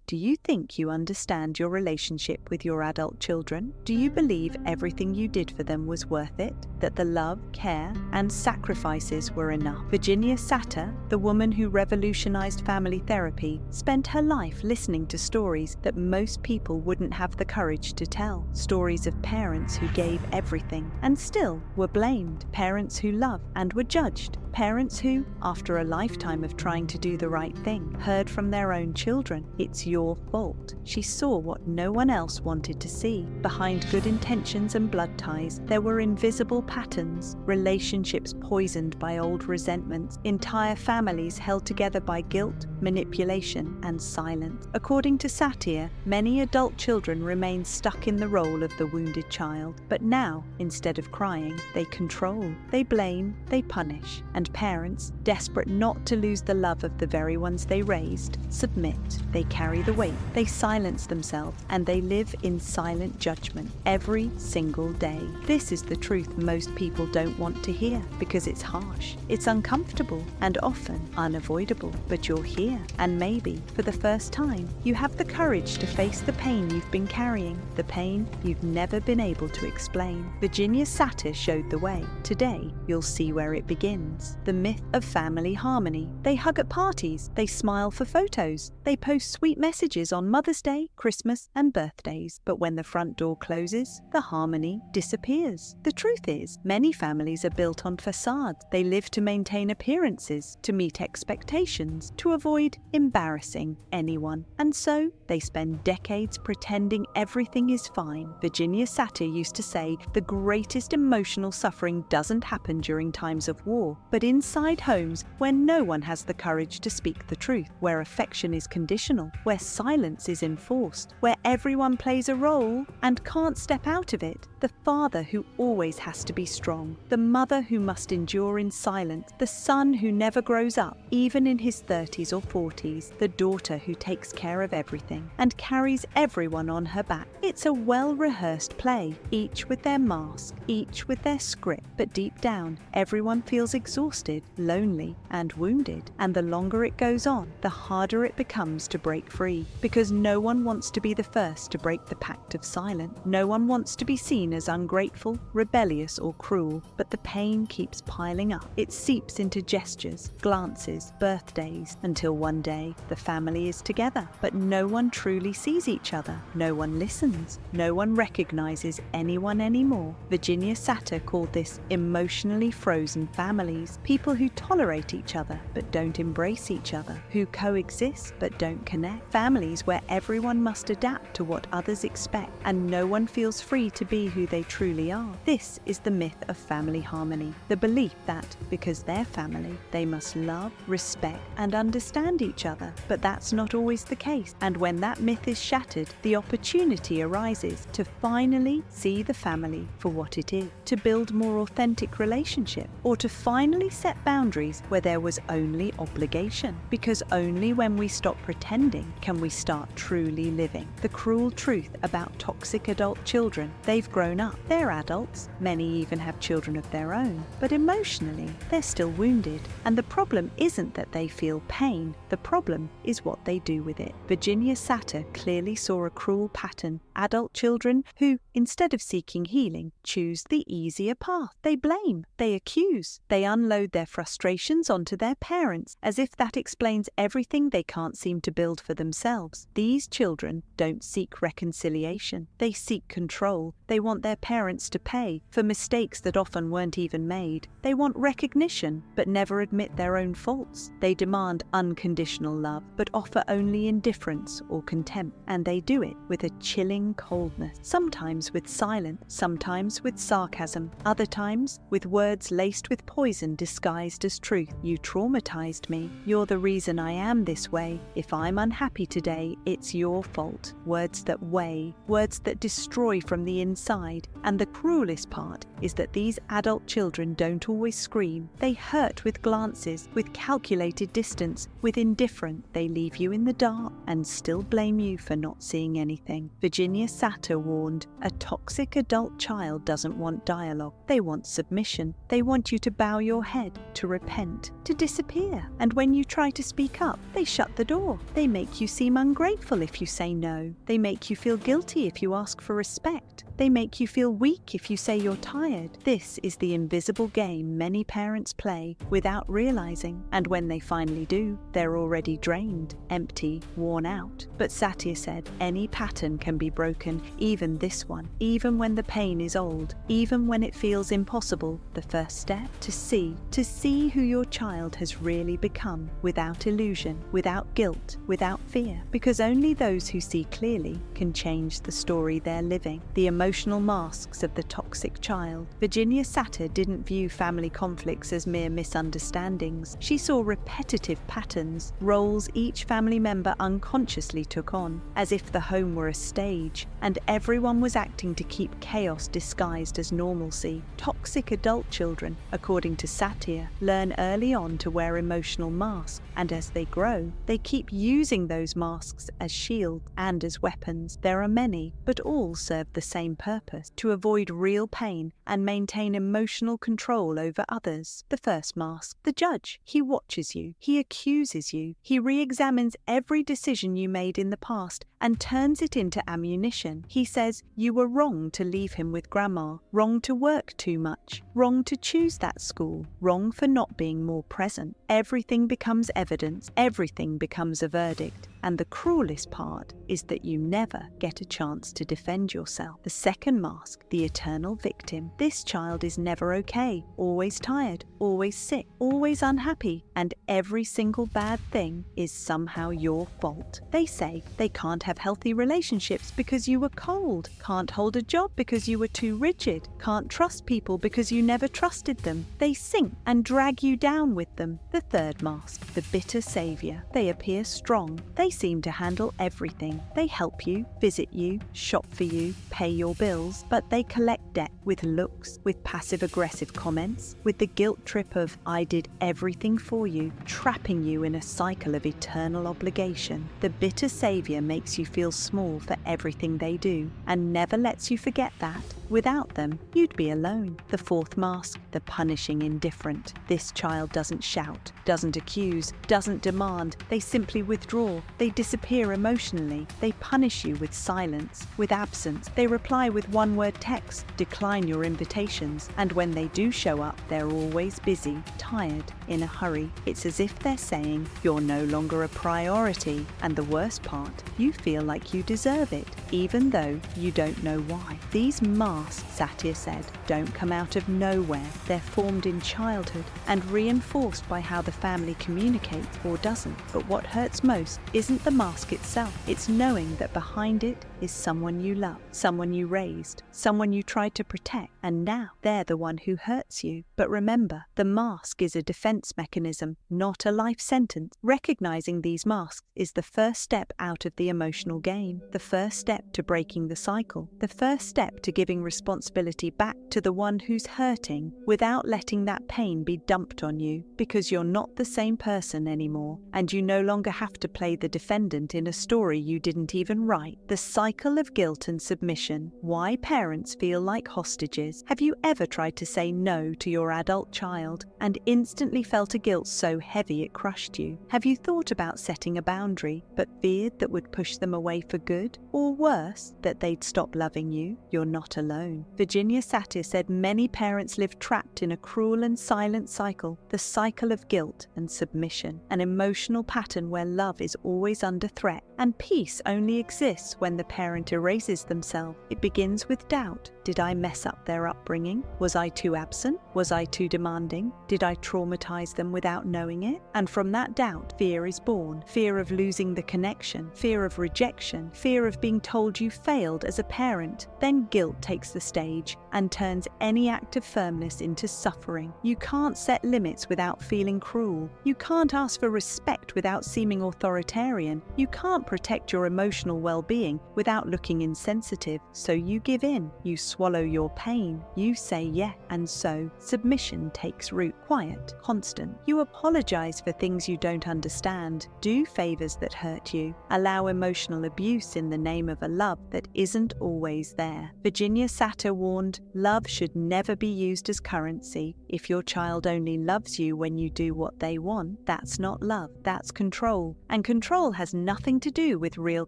Do you think you understand your relationship with your adult children? Do you believe everything you did for them was worth it? That the love, care, and sacrifices were enough? Virginia Satir, the woman who revolutionized family therapy, spent her life listening to stories that most people wouldn't have the courage to tell. Stories of parents who gave everything and still were blamed. Parents who loved and were judged. Parents who, after a lifetime of trying to do the right thing, heard from their own children, "It's your fault." She saw what no one else wanted to see. Behind good intentions and blood ties, there were invisible patterns, relationships poisoned by old resentments, entire families held together by guilt, manipulation, and silence. According to Satir, many adult children remain stuck in the role of the wounded child. But now, instead of crying, they control, they blame, they punish. And parents, desperate not to lose the love of the very ones they raised, submit. They carry the weight, they silence themselves, and they live in silent judgment every single day. This is the truth most people don't want to hear because it's harsh, it's uncomfortable, and often unavoidable. But you're here, and maybe, for the first time, you have the courage to face the pain you've been carrying, the pain you've never been able to explain. Virginia Satir showed the way. Today, you'll see where it begins. The myth of family harmony. They hug at parties, they smile for photos, they post sweet messages on Mother's Day, Christmas, and birthdays. But when the front door closes, the harmony disappears. The truth is, many families are built on facades. They live to maintain appearances, to meet expectations, to avoid embarrassing anyone. And so, they spend decades pretending everything is fine. Virginia Satir used to say, the greatest emotional suffering doesn't happen during times of war, but inside homes where no one has the courage to speak the truth, where affection is conditional, where silence is enforced, where everyone plays a role and can't step out of it. The father who always has to be strong, the mother who must endure in silence, the son who never grows up, even in his 30s or 40s, the daughter who takes care of everything and carries everyone on her back. It's a well-rehearsed play, each with their mask, each with their script, but deep down, everyone feels exhausted, lonely, and wounded. And the longer it goes on, the harder it becomes to break free, because no one wants to be the first to break the pact of silence. No one wants to be seen as ungrateful, rebellious, or cruel, but the pain keeps piling up. It seeps into gestures, glances, birthdays, until one day the family is together, but no one truly sees each other. No one listens. No one recognizes anyone anymore. Virginia Satir called this emotionally frozen families. People who tolerate each other but don't embrace each other, who coexist but don't connect. Families where everyone must adapt to what others expect and no one feels free to be who they truly are. This is the myth of family harmony, the belief that because they're family, they must love, respect, and understand each other. But that's not always the case. And when that myth is shattered, the opportunity arises to finally see the family for what it is, to build more authentic relationship, or to finally set boundaries where there was only obligation. Because only when we stop pretending can we start truly living. The cruel truth about toxic adult children: they've grown up, they're adults, many even have children of their own, but emotionally they're still wounded. And the problem isn't that they feel pain, the problem is what they do with it. Virginia Satir clearly saw a cruel pattern: adult children who, instead of seeking healing, choose the easier path. They blame, they accuse, they unload their frustrations onto their parents, as if that explains everything they can't seem to build for themselves. These children don't seek reconciliation, they seek control. They want their parents to pay for mistakes that often weren't even made. They want recognition, but never admit their own faults. They demand unconditional love, but offer only indifference or contempt. And they do it with a chilling coldness, sometimes with silence, sometimes with sarcasm, other times with words laced with poison disguised as truth. You traumatized me. You're the reason I am this way. If I'm unhappy today, it's your fault. Words that weigh, words that destroy from the inside. And the cruelest part is that these adult children don't always scream. They hurt with glances, with calculated distance, with indifference. They leave you in the dark and still blame you for not seeing anything. Virginia Satir warned, a toxic adult child doesn't want dialogue. They want submission. They want you to bow your head head, to repent, to disappear. And when you try to speak up, they shut the door. They make you seem ungrateful if you say no. They make you feel guilty if you ask for respect. They make you feel weak if you say you're tired. This is the invisible game many parents play without realizing, and when they finally do, they're already drained, empty, worn out. But Satir said any pattern can be broken, even this one, even when the pain is old, even when it feels impossible. The first step, to see who your child has really become, without illusion, without guilt, without fear, because only those who see clearly can change the story they're living. The emotional masks of the toxic child. Virginia Satir didn't view family conflicts as mere misunderstandings. She saw repetitive patterns, roles each family member unconsciously took on, as if the home were a stage, and everyone was acting to keep chaos disguised as normalcy. Toxic adult children, according to Satir, learn early on to wear emotional masks, and as they grow, they keep using those masks as shields and as weapons. There are many, but all serve the same purpose: to avoid real pain and maintain emotional control over others. The first mask, the judge. He watches you, he accuses you, he re-examines every decision you made in the past and turns it into ammunition. He says you were wrong to leave him with grandma, wrong to work too much, wrong to choose that school, wrong for not being more present. Everything becomes evidence, everything becomes a verdict. And the cruelest part is that you never get a chance to defend yourself. The second mask, the eternal victim. This child is never okay, always tired, always sick, always unhappy, and every single bad thing is somehow your fault. They say they can't have healthy relationships because you were cold, can't hold a job because you were too rigid, can't trust people because you never trusted them. They sink and drag you down with them. The third mask, the bitter savior. They appear strong. They seem to handle everything. They help you, visit you, shop for you, pay your bills, but they collect debt with looks, with passive-aggressive comments, with the guilt trip of "I did everything for you," trapping you in a cycle of eternal obligation. The bitter savior makes you feel small for everything they do and never lets you forget that. Without them, you'd be alone. The fourth mask, the punishing indifferent. This child doesn't shout, doesn't accuse, doesn't demand. They simply withdraw. They disappear emotionally. They punish you with silence, with absence. They reply with one-word text, decline your invitations, and when they do show up, they're always busy, tired, in a hurry. It's as if they're saying, you're no longer a priority, and the worst part, you feel like you deserve it, even though you don't know why. These masks, Satir said, don't come out of nowhere. They're formed in childhood and reinforced by how the family communicates or doesn't. But what hurts most isn't the mask itself. It's knowing that behind it is someone you love, someone you raised, someone you tried to protect, and now they're the one who hurts you. But remember, the mask is a defense mechanism, not a life sentence. Recognizing these masks is the first step out of the emotional game, the first step to breaking the cycle, the first step to giving responsibility back to the one who's hurting without letting that pain be dumped on you, because you're not the same person anymore, and you no longer have to play the defendant in a story you didn't even write. The cycle of guilt and submission. Why parents feel like hostages. Have you ever tried to say no to your adult child and instantly felt a guilt so heavy it crushed you? Have you thought about setting a boundary but feared that would push them away for good? Or worse, that they'd stop loving you? You're not alone. Virginia Satir said many parents live trapped in a cruel and silent cycle, the cycle of guilt and submission, an emotional pattern where love is always under threat and peace only exists when the parent erases themselves. It begins with doubt. Did I mess up their upbringing? Was I too absent? Was I too demanding? Did I traumatize them without knowing it? And from that doubt, fear is born. Fear of losing the connection, fear of rejection, fear of being told you failed as a parent. Then guilt takes the stage and turns any act of firmness into suffering. You can't set limits without feeling cruel. You can't ask for respect without seeming authoritarian. You can't protect your emotional well-being without looking insensitive. So you give in. You swallow your pain. You say yes. And so submission takes root. Quiet, constant. constant. You apologize for things you don't understand, do favors that hurt you, allow emotional abuse in the name of a love that isn't always there. Virginia Satir warned, love should never be used as currency. If your child only loves you when you do what they want, that's not love, that's control. And control has nothing to do with real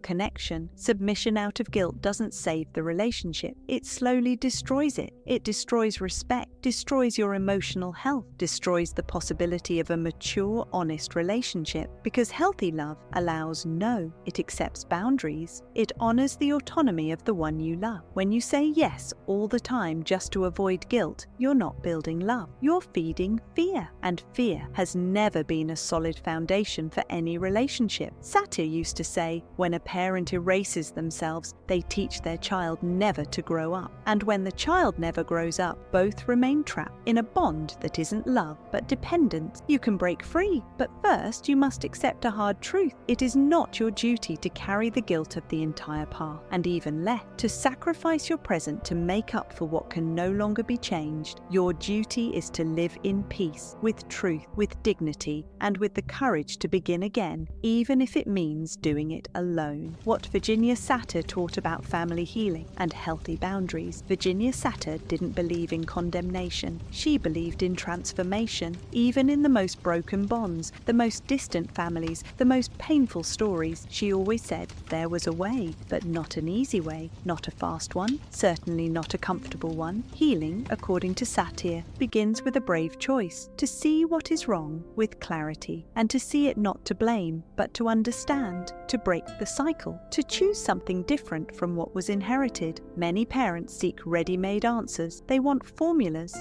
connection. Submission out of guilt doesn't save the relationship. It slowly destroys it. It destroys respect, destroys your emotional health, destroys the possibility of a mature, honest relationship. Because healthy love allows no, it accepts boundaries, it honors the autonomy of the one you love. When you say yes all the time just to avoid guilt, you're not building love. You're feeding fear. And fear has never been a solid foundation for any relationship. Satir used to say, when a parent erases themselves, they teach their child never to grow up. And when the child never grows up, both remain trapped in a bond that isn't love, but dependence. You can break free, but first you must accept a hard truth. It is not your duty to carry the guilt of the entire past, and even less, to sacrifice your present to make up for what can no longer be changed. Your duty is to live in peace, with truth, with dignity, and with the courage to begin again, even if it means doing it alone. What Virginia Satir taught about family healing and healthy boundaries. Virginia Satir didn't believe in condemnation. She believed in transformation, even in the most broken bonds, the most distant families, the most painful stories. She always said there was a way, but not an easy way, not a fast one, certainly not a comfortable one. Healing, according to Satir, begins with a brave choice, to see what is wrong with clarity, and to see it not to blame, but to understand, to break the cycle, to choose something different from what was inherited. Many parents seek ready-made answers. They want formulas,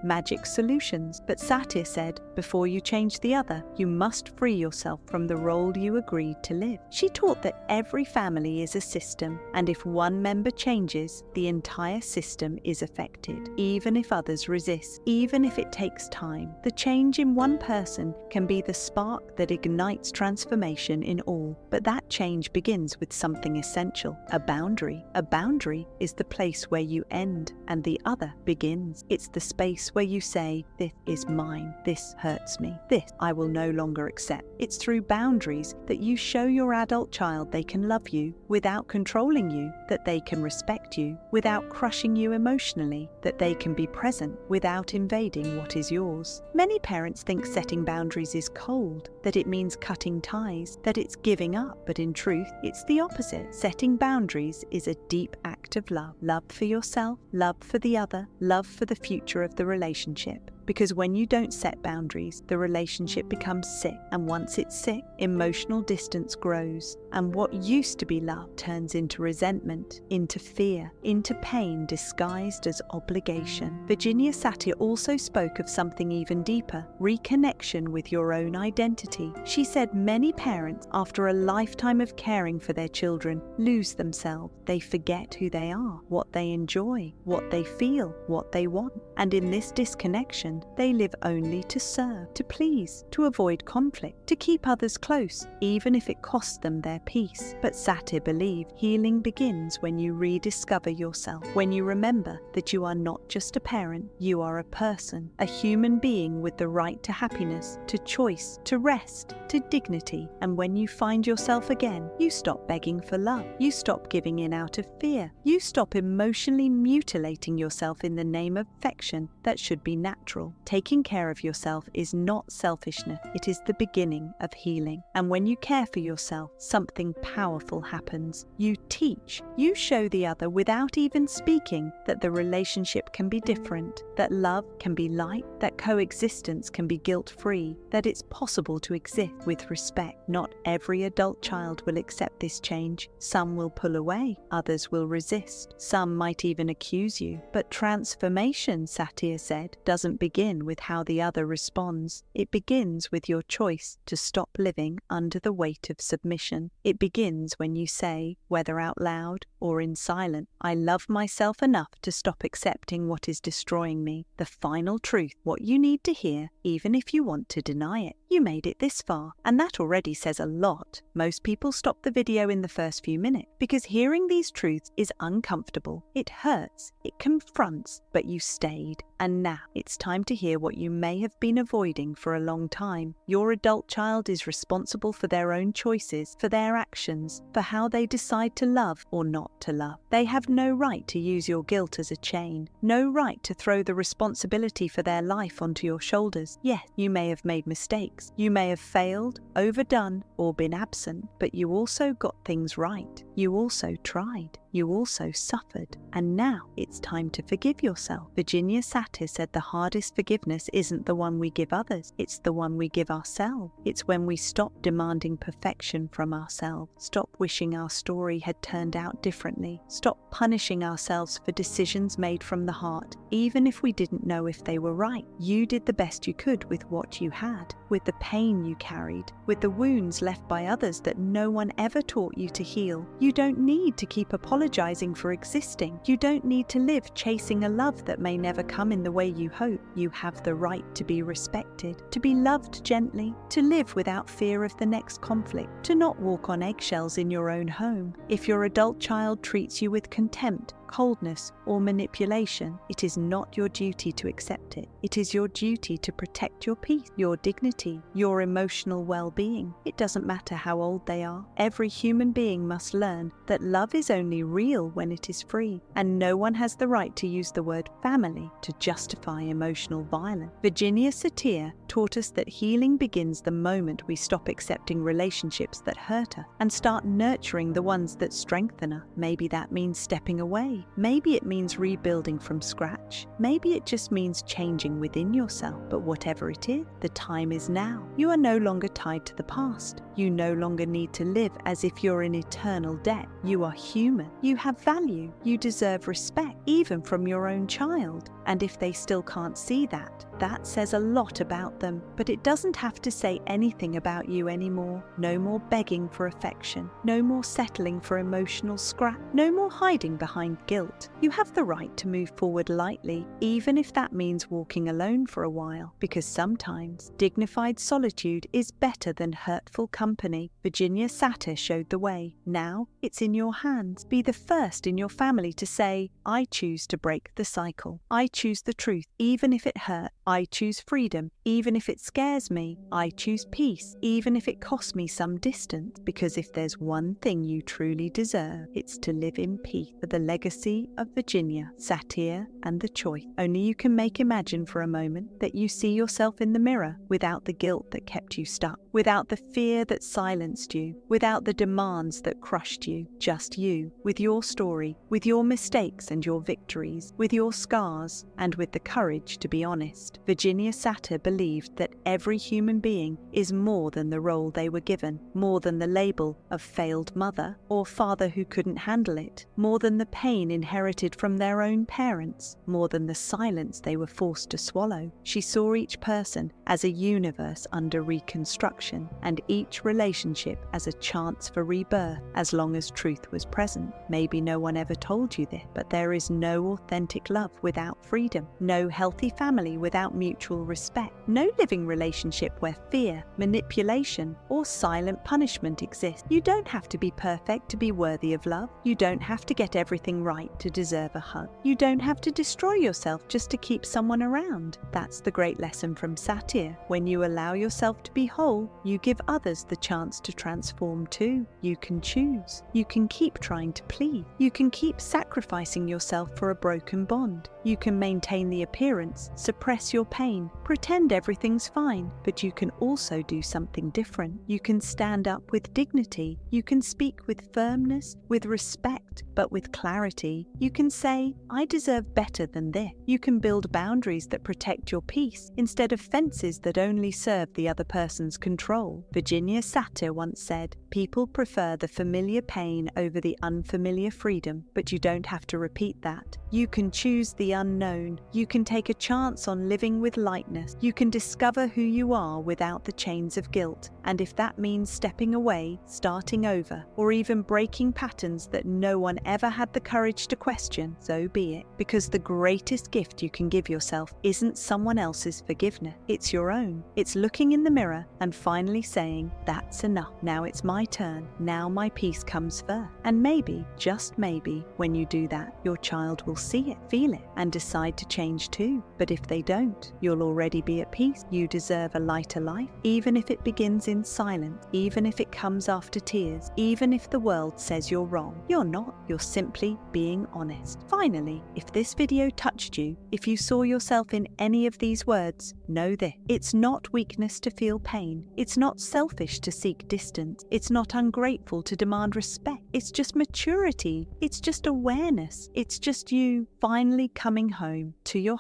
magic solutions. But Satir said, before you change the other, you must free yourself from the role you agreed to live. She taught that every family is a system, and if one member changes, the entire system is affected, even if others resist, even if it takes time. The change in one person can be the spark that ignites transformation in all. But that change begins with something essential, a boundary. A boundary is the place where you end and the other begins. It's the space where you say, this is mine, this hurts me, this I will no longer accept. It's through boundaries that you show your adult child they can love you without controlling you, that they can respect you without crushing you emotionally, that they can be present without invading what is yours. Many parents think setting boundaries is cold, that it means cutting ties, that it's giving up, but in truth, it's the opposite. Setting boundaries is a deep act of love. Love for yourself, love for the other, love for the future of the relationship. Because when you don't set boundaries, the relationship becomes sick. And once it's sick, emotional distance grows. And what used to be love turns into resentment, into fear, into pain disguised as obligation. Virginia Satir also spoke of something even deeper, reconnection with your own identity. She said many parents, after a lifetime of caring for their children, lose themselves. They forget who they are, what they enjoy, what they feel, what they want. And in this disconnection, they live only to serve, to please, to avoid conflict, to keep others close, even if it costs them their peace. But Satir believed healing begins when you rediscover yourself, when you remember that you are not just a parent, you are a person, a human being with the right to happiness, to choice, to rest, to dignity. And when you find yourself again, you stop begging for love, you stop giving in out of fear, you stop emotionally mutilating yourself in the name of affection that should be natural. Taking care of yourself is not selfishness, it is the beginning of healing. And when you care for yourself, something powerful happens. You teach, you show the other without even speaking that the relationship can be different, that love can be light, that coexistence can be guilt-free, that it's possible to exist with respect. Not every adult child will accept this change. Some will pull away, others will resist, some might even accuse you. But transformation, Satir said, doesn't begin with how the other responds. It begins with your choice to stop living under the weight of submission. It begins when you say, whether out loud or in silence. I love myself enough to stop accepting what is destroying me. The final truth, what you need to hear, even if you want to deny it. You made it this far, and that already says a lot. Most people stop the video in the first few minutes because hearing these truths is uncomfortable. It hurts, it confronts, but you stayed. And now it's time to hear what you may have been avoiding for a long time. Your adult child is responsible for their own choices, for their actions, for how they decide to love or not to love. They have no right to use your guilt as a chain, no right to throw the responsibility for their life onto your shoulders. Yes, you may have made mistakes, you may have failed, overdone, or been absent, but you also got things right. You also tried. You also suffered, and now it's time to forgive yourself. Virginia Satir said the hardest forgiveness isn't the one we give others, it's the one we give ourselves. It's when we stop demanding perfection from ourselves, stop wishing our story had turned out differently, stop punishing ourselves for decisions made from the heart, even if we didn't know if they were right. You did the best you could with what you had, with the pain you carried, with the wounds left by others that no one ever taught you to heal. You don't need to keep apologizing for existing. You don't need to live chasing a love that may never come in the way you hope. You have the right to be respected, to be loved gently, to live without fear of the next conflict, to not walk on eggshells in your own home. If your adult child treats you with contempt, coldness, or manipulation, it is not your duty to accept it. It is your duty to protect your peace, your dignity, your emotional well-being. It doesn't matter how old they are. Every human being must learn that love is only real when it is free, and no one has the right to use the word family to justify emotional violence. Virginia Satir taught us that healing begins the moment we stop accepting relationships that hurt us and start nurturing the ones that strengthen us. Maybe that means stepping away. Maybe it means rebuilding from scratch. Maybe it just means changing within yourself. But whatever it is, the time is now. You are no longer tied to the past. You no longer need to live as if you're in eternal debt. You are human. You have value. You deserve respect, even from your own child. And if they still can't see that, that says a lot about them. But it doesn't have to say anything about you anymore. No more begging for affection. No more settling for emotional scrap. No more hiding behind guilt. You have the right to move forward lightly, even if that means walking alone for a while. Because sometimes dignified solitude is better than hurtful company. Virginia Satir showed the way. Now it's in your hands. Be the first in your family to say, I choose to break the cycle. I choose the truth, even if it hurts. I choose freedom, even if it scares me. I choose peace, even if it costs me some distance. Because if there's one thing you truly deserve, it's to live in peace. For the legacy of Virginia Satir and the choice. Only you can imagine for a moment that you see yourself in the mirror without the guilt that kept you stuck, without the fear that silenced you, without the demands that crushed you. Just you, with your story, with your mistakes and your victories, with your scars, and with the courage to be honest. Virginia Satir believed that every human being is more than the role they were given, more than the label of failed mother or father who couldn't handle it, more than the pain inherited from their own parents, more than the silence they were forced to swallow. She saw each person as a universe under reconstruction, and each relationship as a chance for rebirth, as long as truth was present. Maybe no one ever told you this, but there is no authentic love without freedom, no healthy family without mutual respect, no living relationship where fear, manipulation, or silent punishment exists. You don't have to be perfect to be worthy of love. You don't have to get everything right to deserve a hug. You don't have to destroy yourself just to keep someone around. That's the great lesson from Satir. When you allow yourself to be whole, you give others the chance to transform too. You can choose. You can keep trying to please. You can keep sacrificing yourself for a broken bond. You can maintain the appearance, suppress your pain, pretend everything's fine, but you can also do something different. You can stand up with dignity. You can speak with firmness, with respect, but with clarity. You can say, I deserve better than this. You can build boundaries that protect your peace instead of fences that only serve the other person's control. Virginia Satir once said, people prefer the familiar pain over the unfamiliar freedom, but you don't have to repeat that. You can choose the unknown. You can take a chance on living with lightness. You can can discover who you are without the chains of guilt, and if that means stepping away, starting over, or even breaking patterns that no one ever had the courage to question, so be it. Because the greatest gift you can give yourself isn't someone else's forgiveness, it's your own. It's looking in the mirror and finally saying, that's enough. Now it's my turn. Now my peace comes first. And maybe, just maybe, when you do that, your child will see it, feel it, and decide to change too. But if they don't, you'll already be at peace. You deserve a lighter life, even if it begins in silence, even if it comes after tears, even if the world says you're wrong. You're not. You're simply being honest. Finally, if this video touched you, if you saw yourself in any of these words, know this. It's not weakness to feel pain. It's not selfish to seek distance. It's not ungrateful to demand respect. It's just maturity. It's just awareness. It's just you finally coming home, to your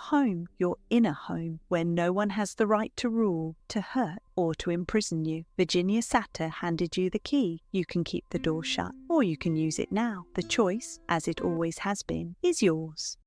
inner home, where no one has the right to rule, to hurt, or to imprison you. Virginia Satir handed you the key. You can keep the door shut, or you can use it now. The choice, as it always has been, is yours.